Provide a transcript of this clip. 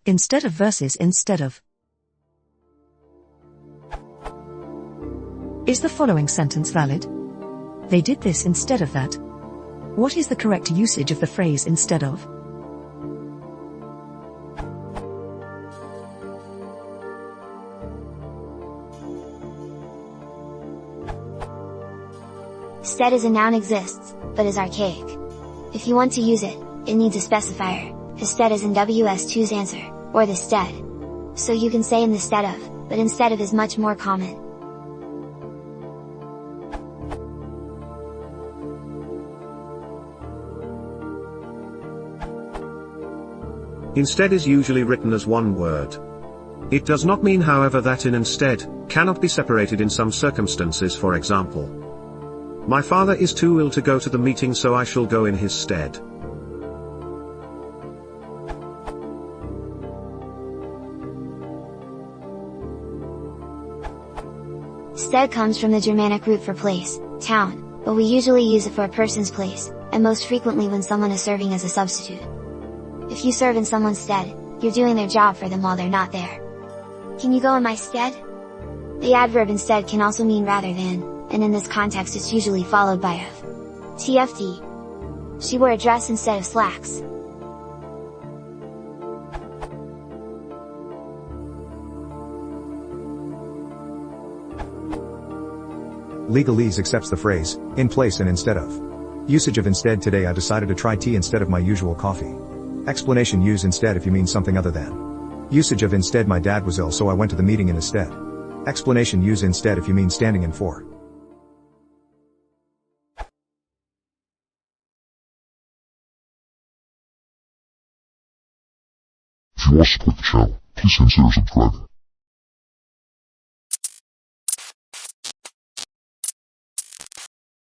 Instead of versus instead of. Is the following sentence valid? They did this instead of that. What is the correct usage of the phrase instead of? Stead as a noun exists, but is archaic. If you want to use it, it needs a specifier, instead as in WS2's answer, or the stead. So you can say in the stead of, but instead of is much more common. Instead is usually written as one word. It does not mean, however, that in instead cannot be separated in some circumstances. For example, my father is too ill to go to the meeting, so I shall go in his stead. Stead comes from the Germanic root for place, town, but we usually use it for a person's place, and most frequently when someone is serving as a substitute. If you serve in someone's stead, you're doing their job for them while they're not there. Can you go in my stead? The adverb instead can also mean rather than, and in this context it's usually followed by of. TFD. She wore a dress instead of slacks. Legalese accepts the phrase, in place and instead of. Usage of instead: today I decided to try tea instead of my usual coffee. Explanation: use instead if you mean something other than. Usage of instead: my dad was ill so I went to the meeting in his stead. Explanation: use instead if you mean standing in for. If you want to support the channel, please consider subscribing.